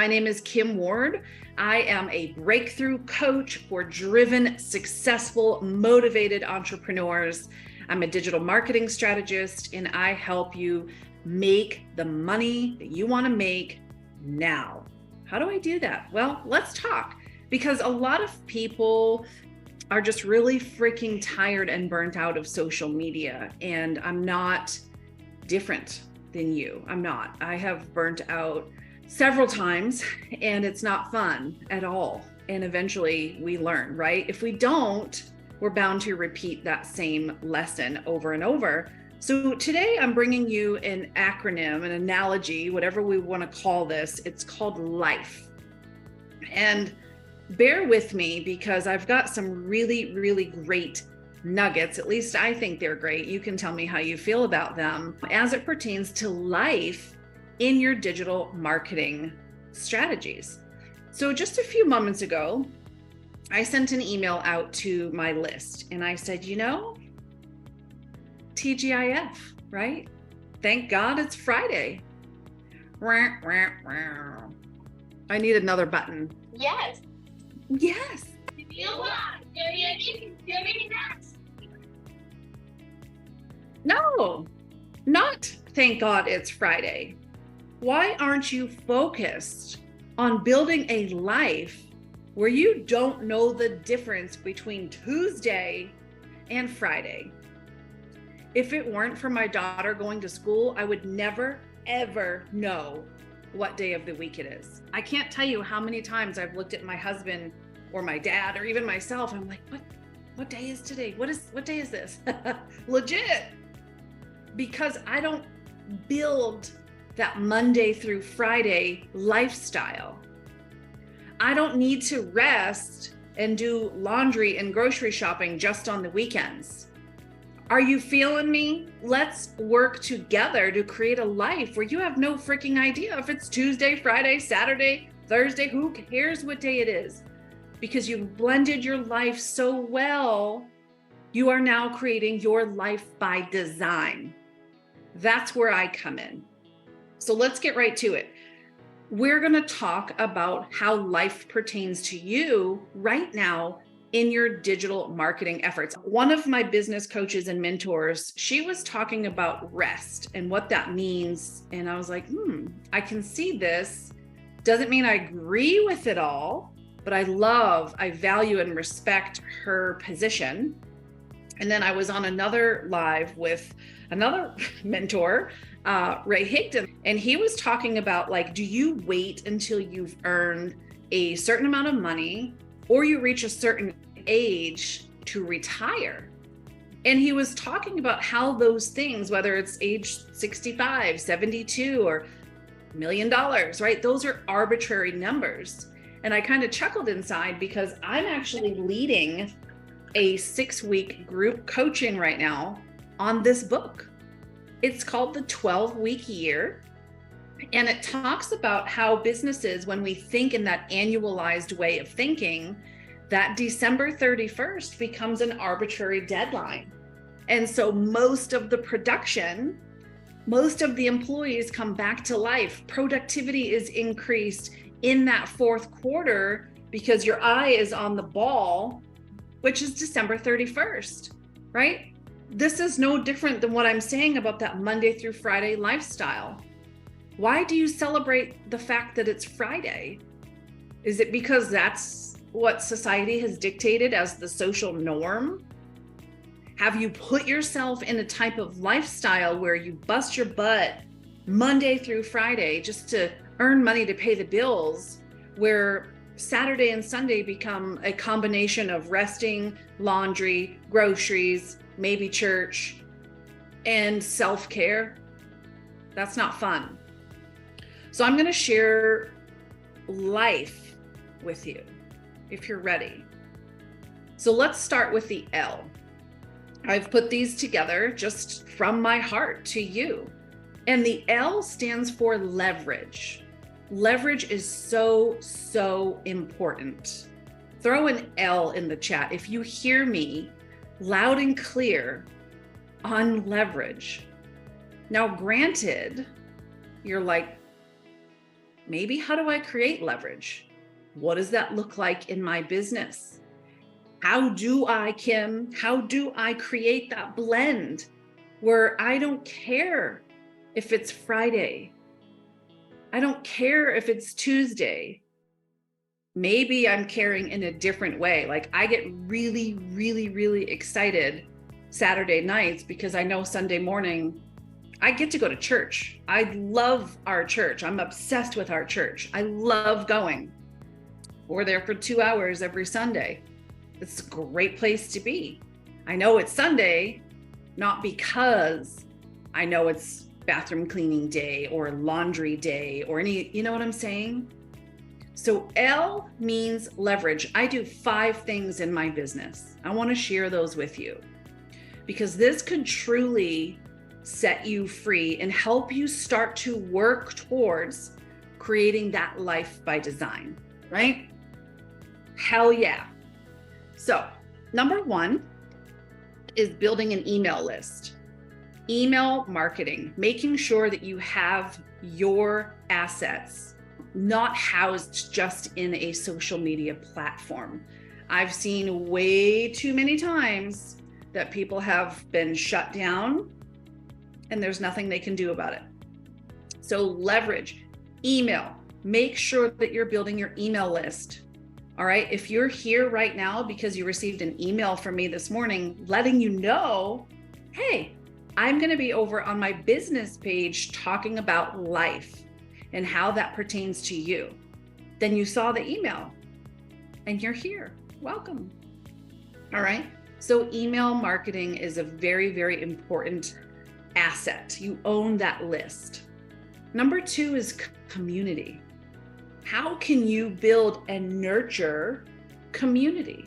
My name is Kim Ward. I am a breakthrough coach for driven, successful, motivated entrepreneurs. I'm a digital marketing strategist, and I help you make the money that you want to make now. How do I do that? Well, let's talk, because a lot of people are just really freaking tired and burnt out of social media, and I'm not different than you. I'm not. I have burnt out several times, and it's not fun at all. And eventually we learn, right? If we don't, we're bound to repeat that same lesson over and over. So today I'm bringing you an acronym, an analogy, whatever we want to call this. It's called life. And bear with me, because I've got some really, really great nuggets. At least I think they're great. You can tell me how you feel about them as it pertains to life in your digital marketing strategies. So just a few moments ago, I sent an email out to my list, and I said, TGIF, right? Thank God it's Friday. I need another button. Yes. Yes. No, not thank God it's Friday. Why aren't you focused on building a life where you don't know the difference between Tuesday and Friday? If it weren't for my daughter going to school, I would never, ever know what day of the week it is. I can't tell you how many times I've looked at my husband or my dad or even myself. I'm like, what day is today? What day is this? Legit. Because I don't build that Monday through Friday lifestyle. I don't need to rest and do laundry and grocery shopping just on the weekends. Are you feeling me? Let's work together to create a life where you have no freaking idea if it's Tuesday, Friday, Saturday, Thursday. Who cares what day it is? Because you've blended your life so well, you are now creating your life by design. That's where I come in. So let's get right to it. We're going to talk about how life pertains to you right now in your digital marketing efforts. One of my business coaches and mentors, she was talking about rest and what that means. And I was like, I can see this. Doesn't mean I agree with it all, but I value and respect her position. And then I was on another live with another mentor, Ray Higdon, and he was talking about, like, do you wait until you've earned a certain amount of money or you reach a certain age to retire? And he was talking about how those things, whether it's age 65, 72, or $1 million, right? Those are arbitrary numbers. And I kind of chuckled inside, because I'm actually leading a 6-week group coaching right now on this book. It's called the 12-week year. And it talks about how businesses, when we think in that annualized way of thinking, that December 31st becomes an arbitrary deadline. And so most of the production, most of the employees come back to life. Productivity is increased in that fourth quarter because your eye is on the ball, which is December 31st, right? This is no different than what I'm saying about that Monday through Friday lifestyle. Why do you celebrate the fact that it's Friday? Is it because that's what society has dictated as the social norm? Have you put yourself in a type of lifestyle where you bust your butt Monday through Friday just to earn money to pay the bills, where Saturday and Sunday become a combination of resting, laundry, groceries, maybe church, and self-care? That's not fun. So I'm going to share life with you if you're ready. So let's start with the L. I've put these together just from my heart to you. And the L stands for leverage. Leverage is so, so important. Throw an L in the chat if you hear me loud and clear on leverage. Now, granted, you're like, Maybe how do I create leverage? What does that look like in my business? How do I create that blend where I don't care if it's Friday? I don't care if it's Tuesday. Maybe I'm caring in a different way. Like I get really, really, really excited Saturday nights because I know Sunday morning I get to go to church. I love our church. I'm obsessed with our church. I love going. We're there for 2 hours every Sunday. It's a great place to be. I know it's Sunday, not because I know it's bathroom cleaning day or laundry day or you know what I'm saying? So L means leverage. I do 5 things in my business. I want to share those with you because this could truly set you free and help you start to work towards creating that life by design, right? Hell yeah. So number 1 is building an email list. Email marketing, making sure that you have your assets not housed just in a social media platform. I've seen way too many times that people have been shut down and there's nothing they can do about it. So leverage email, make sure that you're building your email list. All right. If you're here right now because you received an email from me this morning, letting you know, hey, I'm going to be over on my business page talking about life and how that pertains to you. Then you saw the email and you're here. Welcome. All right. So email marketing is a very, very important asset. You own that list. Number 2 is community. How can you build and nurture community?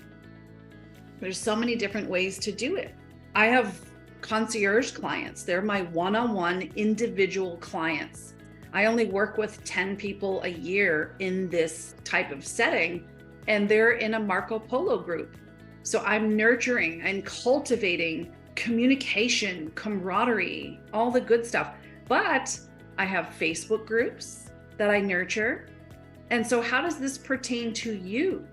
There's so many different ways to do it. I have concierge clients. They're my one-on-one individual clients. I only work with 10 people a year in this type of setting, and they're in a Marco Polo group. So I'm nurturing and cultivating communication, camaraderie, all the good stuff. But I have Facebook groups that I nurture. And so how does this pertain to you?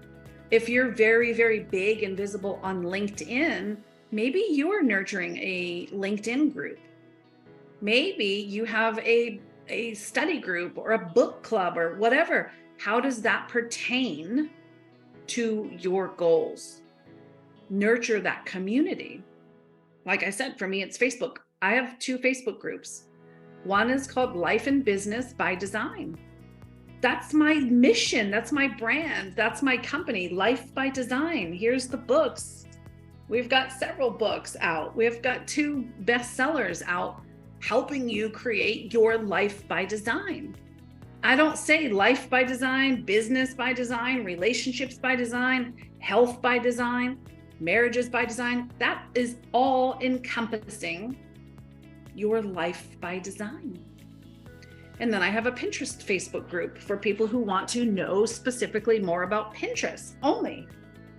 If you're very, very big and visible on LinkedIn, maybe you're nurturing a LinkedIn group. Maybe you have a study group or a book club or whatever. How does that pertain to your goals? Nurture that community. Like I said, for me, it's Facebook. I have 2 Facebook groups. One is called Life and Business by Design. That's my mission. That's my brand. That's my company, Life by Design. Here's the books. We've got several books out. We've got 2 bestsellers out helping you create your life by design. I don't say life by design, business by design, relationships by design, health by design, marriages by design. That is all encompassing your life by design. And then I have a Pinterest Facebook group for people who want to know specifically more about Pinterest only.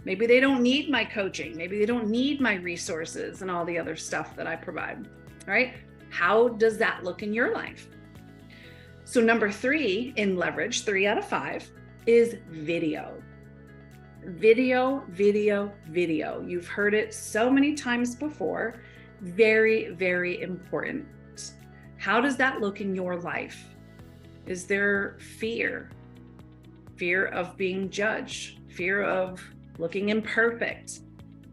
Maybe they don't need my coaching. Maybe they don't need my resources and all the other stuff that I provide. All right. How does that look in your life? So number 3 in leverage, 3 out of 5, is video. Video, video, video. You've heard it so many times before. Very, very important. How does that look in your life? Is there fear? Fear of being judged? Fear of looking imperfect?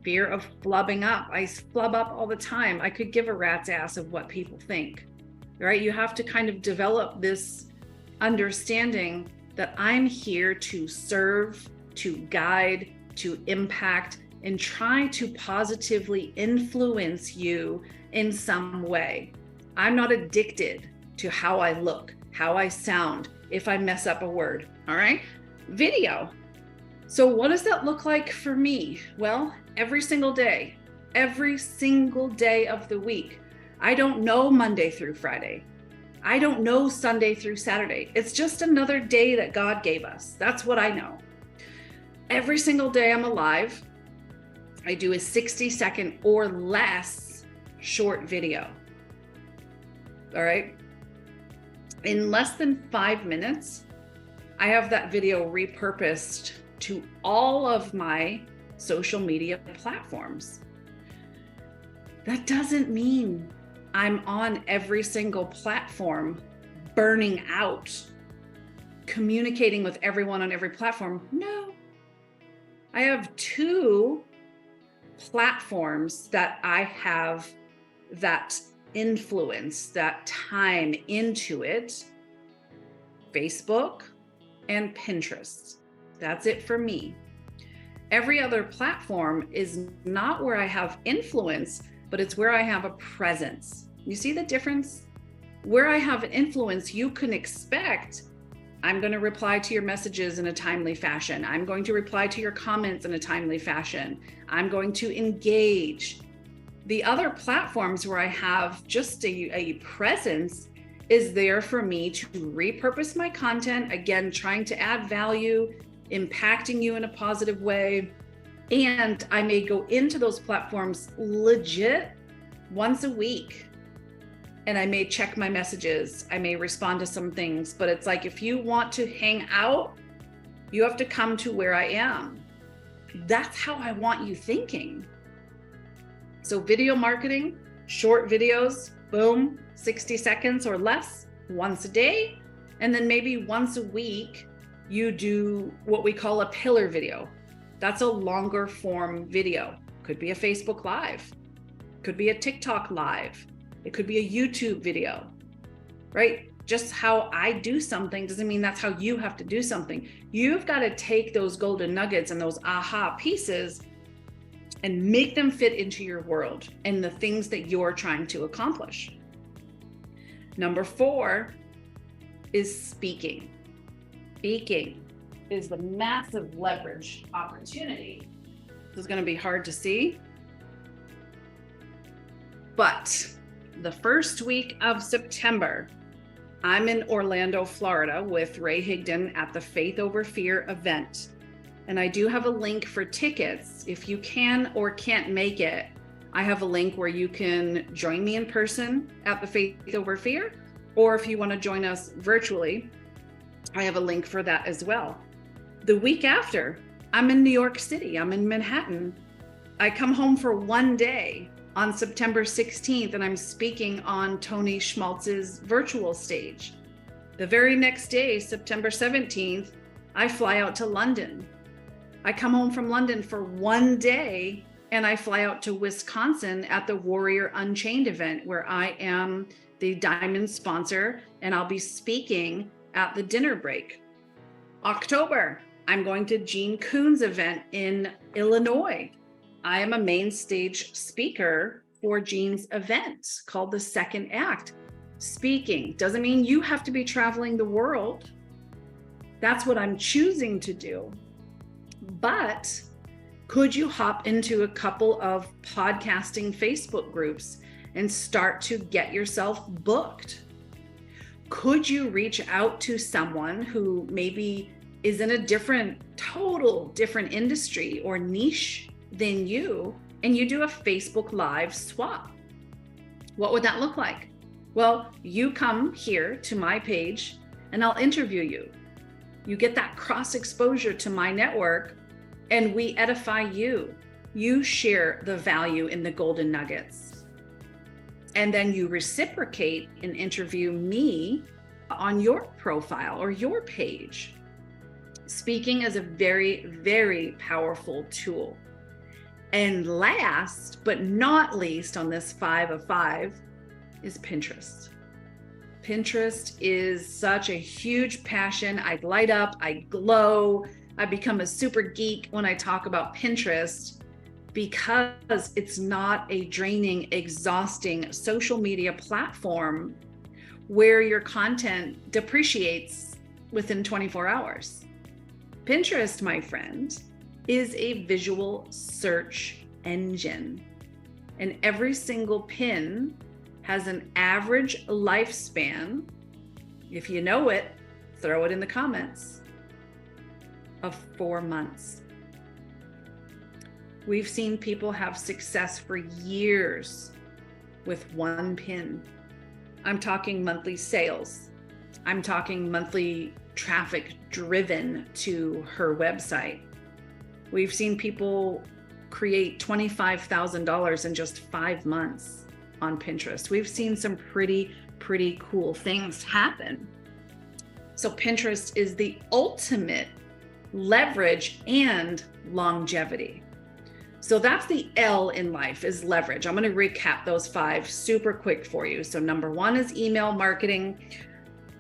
Fear of flubbing up? I flub up all the time. I could give a rat's ass of what people think, right? You have to kind of develop this understanding that I'm here to serve, to guide, to impact, and try to positively influence you in some way. I'm not addicted to how I look, how I sound, if I mess up a word, all right? Video. So what does that look like for me? Well, every single day of the week. I don't know Monday through Friday. I don't know Sunday through Saturday. It's just another day that God gave us. That's what I know. Every single day I'm alive, I do a 60-second or less short video. All right. In less than 5 minutes, I have that video repurposed to all of my social media platforms. That doesn't mean I'm on every single platform burning out, communicating with everyone on every platform. No. I have 2 platforms that I have that influence, that time into it: Facebook and Pinterest. That's it for me. Every other platform is not where I have influence, but it's where I have a presence. You see the difference? Where I have influence, you can expect I'm going to reply to your messages in a timely fashion. I'm going to reply to your comments in a timely fashion. I'm going to engage. The other platforms where I have just a presence is there for me to repurpose my content, again, trying to add value, impacting you in a positive way. And I may go into those platforms legit once a week. And I may check my messages. I may respond to some things, but it's like, if you want to hang out, you have to come to where I am. That's how I want you thinking. So video marketing, short videos, boom, 60 seconds or less, once a day. And then maybe once a week, you do what we call a pillar video. That's a longer form video. Could be a Facebook Live, could be a TikTok Live. It could be a YouTube video, right? Just how I do something doesn't mean that's how you have to do something. You've got to take those golden nuggets and those aha pieces and make them fit into your world and the things that you're trying to accomplish. Number 4 is speaking. Speaking is the massive leverage opportunity. This is going to be hard to see, but the first week of September, I'm in Orlando, Florida with Ray Higdon at the Faith Over Fear event. And I do have a link for tickets. If you can or can't make it, I have a link where you can join me in person at the Faith Over Fear, or if you want to join us virtually, I have a link for that as well. The week after, I'm in New York City. I'm in Manhattan. I come home for one day on September 16th, and I'm speaking on Tony Schmaltz's virtual stage. The very next day, September 17th, I fly out to London. I come home from London for one day, and I fly out to Wisconsin at the Warrior Unchained event, where I am the diamond sponsor, and I'll be speaking at the dinner break. October, I'm going to Gene Kuhn's event in Illinois. I am a main stage speaker for Gene's event called The Second Act. Speaking doesn't mean you have to be traveling the world. That's what I'm choosing to do. But could you hop into a couple of podcasting Facebook groups and start to get yourself booked? Could you reach out to someone who maybe is in a total different industry or niche than you, and you do a Facebook Live swap? What would that look like? Well, you come here to my page and I'll interview you. You get that cross exposure to my network and we edify you. You share the value in the golden nuggets. And then you reciprocate and interview me on your profile or your page. Speaking is a very, very powerful tool. And last but not least on this 5 of 5 is Pinterest. Pinterest is such a huge passion. I light up, I glow, I become a super geek when I talk about Pinterest, because it's not a draining, exhausting social media platform where your content depreciates within 24 hours. Pinterest, my friend, is a visual search engine, and every single pin has an average lifespan, if you know it, throw it in the comments, of 4 months. We've seen people have success for years with one pin. I'm talking monthly sales. I'm talking monthly traffic driven to her website. We've seen people create $25,000 in just 5 months on Pinterest. We've seen some pretty cool things happen. So Pinterest is the ultimate leverage and longevity. So that's the L in life, is leverage. I'm going to recap those 5 super quick for you. So number 1 is email marketing.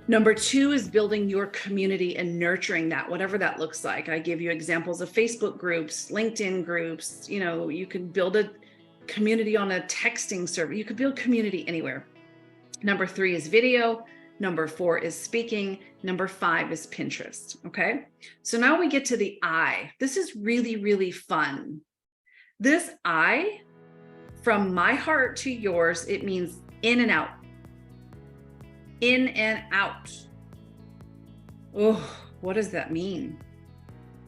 Number 2 is building your community and nurturing that, whatever that looks like. I give you examples of Facebook groups, LinkedIn groups. You know, you can build a community on a texting server. You could build community anywhere. Number 3 is video. Number 4 is speaking. Number 5 is Pinterest. Okay. So now we get to the I. This is really fun. This I, from my heart to yours, it means in and out. In and out. Oh, what does that mean?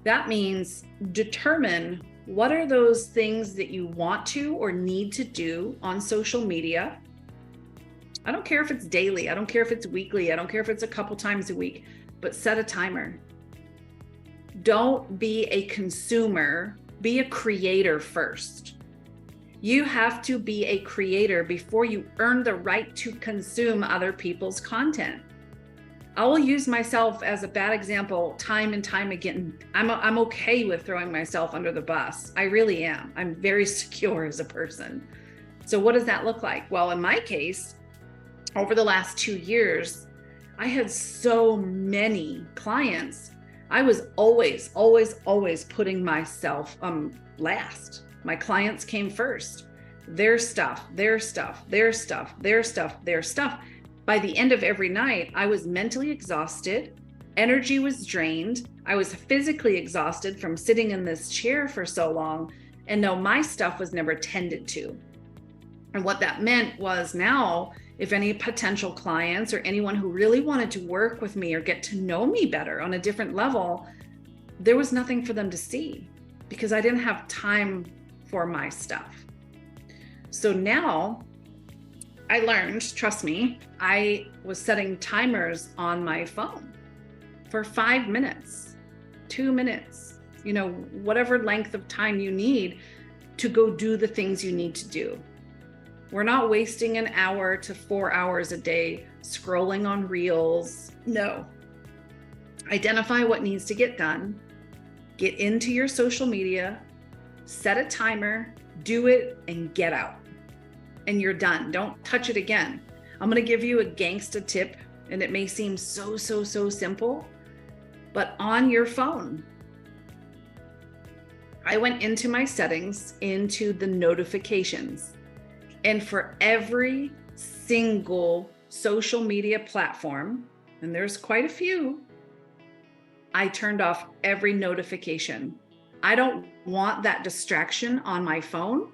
That means determine what are those things that you want to or need to do on social media. I don't care if it's daily. I don't care if it's weekly. I don't care if it's a couple times a week, but set a timer. Don't be a consumer, be a creator first. You have to be a creator before you earn the right to consume other people's content. I will use myself as a bad example time and time again. I'm okay with throwing myself under the bus. I really am. I'm very secure as a person. So what does that look like? Well, in my case, over the last 2 years, I had so many clients. I was always putting myself last. My clients came first. Their stuff. By the end of every night, I was mentally exhausted. Energy was drained. I was physically exhausted from sitting in this chair for so long. And no, my stuff was never tended to. And what that meant was now, if any potential clients or anyone who really wanted to work with me or get to know me better on a different level, there was nothing for them to see because I didn't have time for my stuff. So now I learned, trust me, I was setting timers on my phone for 5 minutes, 2 minutes, you know, whatever length of time you need to go do the things you need to do. We're not wasting an hour to 4 hours a day scrolling on reels. No. Identify what needs to get done. Get into your social media, set a timer, do it, and get out. And you're done. Don't touch it again. I'm going to give you a gangsta tip, and it may seem so simple, but on your phone, I went into my settings, into the notifications, and for every single social media platform, and there's quite a few, I turned off every notification. I don't want that distraction on my phone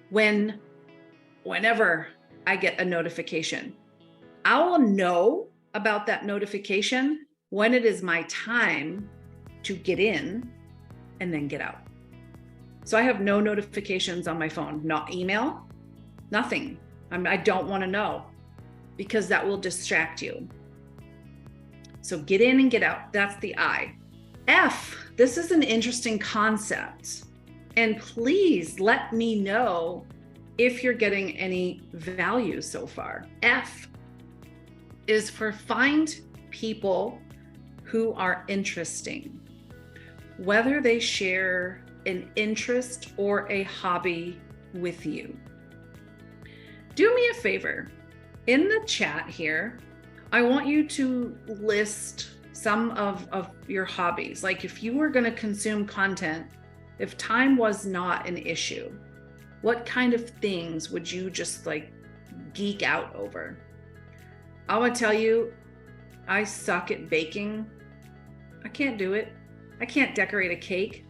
whenever I get a notification. I will know about that notification when it is my time to get in and then get out. So I have no notifications on my phone, not email, nothing. I don't want to know because that will distract you. So get in and get out. That's the I. F, this is an interesting concept. And please let me know if you're getting any value so far. F is for find people who are interesting, whether they share an interest or a hobby with you. Do me a favor. In the chat here, I want you to list some of your hobbies. Like if you were going to consume content, if time was not an issue, what kind of things would you just like geek out over? I want to tell you, I suck at baking. I can't do it. I can't decorate a cake,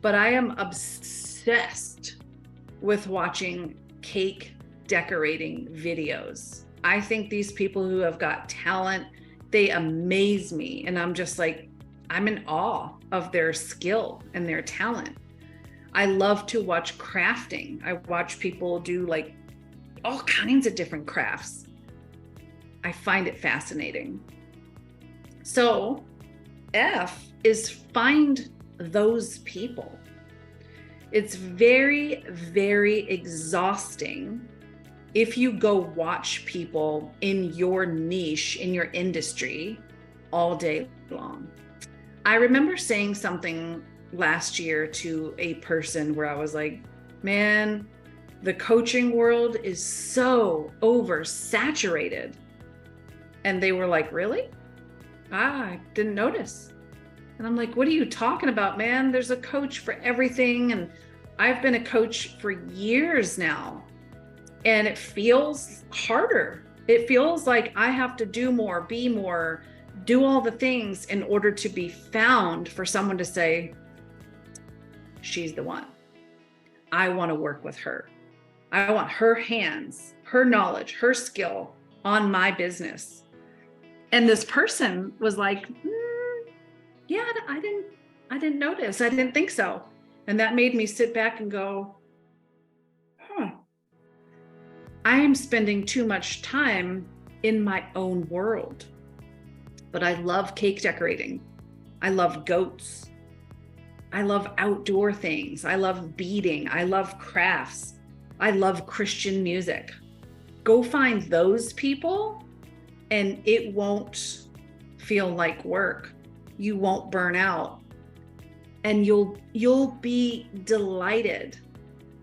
but I am obsessed with watching cake decorating videos. I think these people who have got talent, they amaze me. And I'm just like, I'm in awe of their skill and their talent. I love to watch crafting. I watch people do like all kinds of different crafts. I find it fascinating. So F is find those people. It's very, very exhausting if you go watch people in your niche, in your industry, all day long. I remember saying something last year to a person where I was like, man, the coaching world is so oversaturated. And they were like, really? I didn't notice. And I'm like, what are you talking about, man? There's a coach for everything. And I've been a coach for years now. And it feels harder. It feels like I have to do more, be more, do all the things in order to be found for someone to say, she's the one. I want to work with her. I want her hands, her knowledge, her skill on my business. And this person was like, yeah, I didn't notice. I didn't think so. And that made me sit back and go, I am spending too much time in my own world. But I love cake decorating. I love goats. I love outdoor things. I love beading. I love crafts. I love Christian music. Go find those people and it won't feel like work. You won't burn out. And you'll be delighted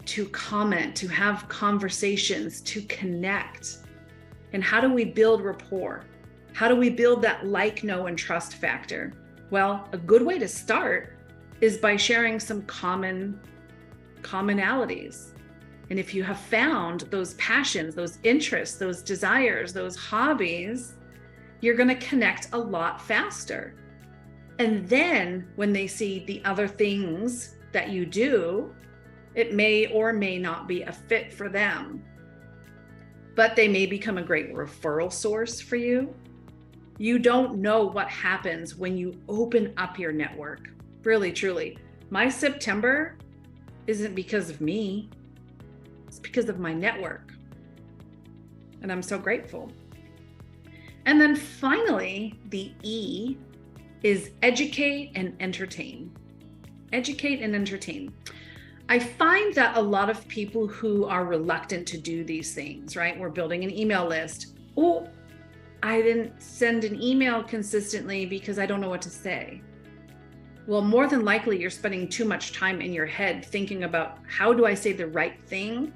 to comment, to have conversations, to connect. And how do we build rapport? How do we build that like, know, and trust factor? Well, a good way to start is by sharing some commonalities. And if you have found those passions, those interests, those desires, those hobbies, you're going to connect a lot faster. And then when they see the other things that you do, it may or may not be a fit for them, but they may become a great referral source for you. You don't know what happens when you open up your network. Really, truly. My September isn't because of me. It's because of my network. And I'm so grateful. And then finally, the E is educate and entertain. Educate and entertain. I find that a lot of people who are reluctant to do these things, right? We're building an email list. Oh, I didn't send an email consistently because I don't know what to say. Well, more than likely, you're spending too much time in your head thinking about how do I say the right thing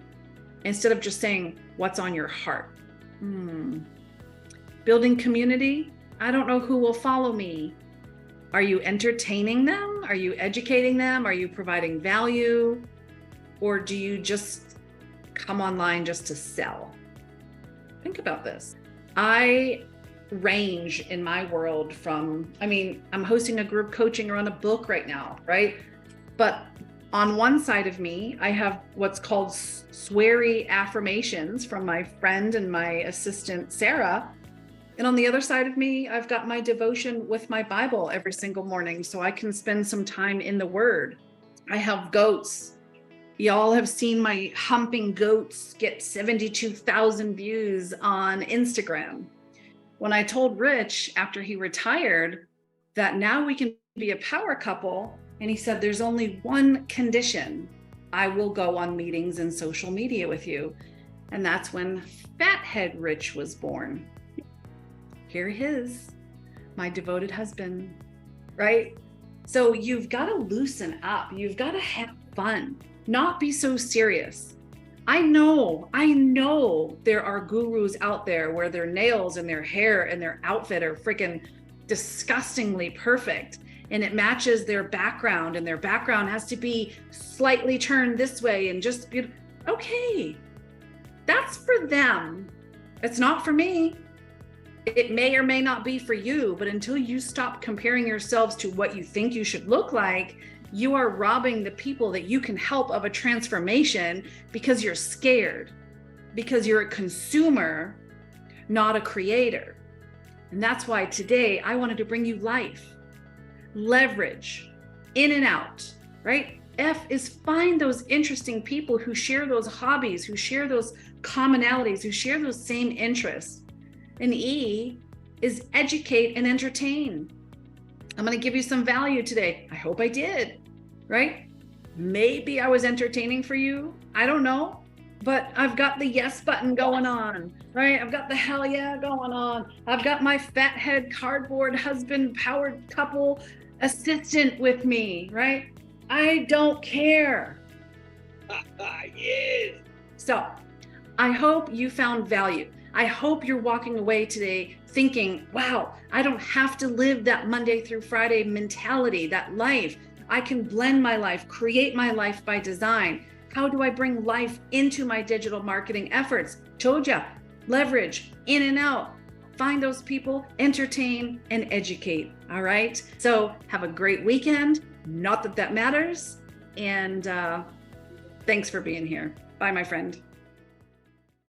instead of just saying what's on your heart. Building community. I don't know who will follow me. Are you entertaining them? Are you educating them? Are you providing value? Or do you just come online just to sell? Think about this. I range in my world from, I'm hosting a group coaching around a book right now, right? But on one side of me, I have what's called sweary affirmations from my friend and my assistant, Sarah. And on the other side of me, I've got my devotion with my Bible every single morning so I can spend some time in the Word. I have goats. Y'all have seen my humping goats get 72,000 views on Instagram. When I told Rich after he retired that now we can be a power couple, and he said, there's only one condition. I will go on meetings and social media with you. And that's when Fathead Rich was born. Here he is, my devoted husband, right? So you've got to loosen up. You've got to have fun, not be so serious. I know there are gurus out there where their nails and their hair and their outfit are freaking disgustingly perfect and it matches their background and their background has to be slightly turned this way and just be okay. That's for them. It's not for me. It may or may not be for you, but until you stop comparing yourselves to what you think you should look like, you are robbing the people that you can help of a transformation because you're scared, because you're a consumer, not a creator. And that's why today I wanted to bring you life, leverage, in and out, right? F is find those interesting people who share those hobbies, who share those commonalities, who share those same interests. And E is educate and entertain. I'm going to give you some value today. I hope I did, right? Maybe I was entertaining for you. I don't know, but I've got the yes button going on, right? I've got the hell yeah going on. I've got my fathead cardboard husband powered couple assistant with me, right? I don't care. Yes. So I hope you found value. I hope you're walking away today thinking, wow, I don't have to live that Monday through Friday mentality, that life. I can blend my life, create my life by design. How do I bring life into my digital marketing efforts? Told ya, leverage, in and out. Find those people, entertain, and educate. All right. So have a great weekend. Not that that matters. And thanks for being here. Bye, my friend.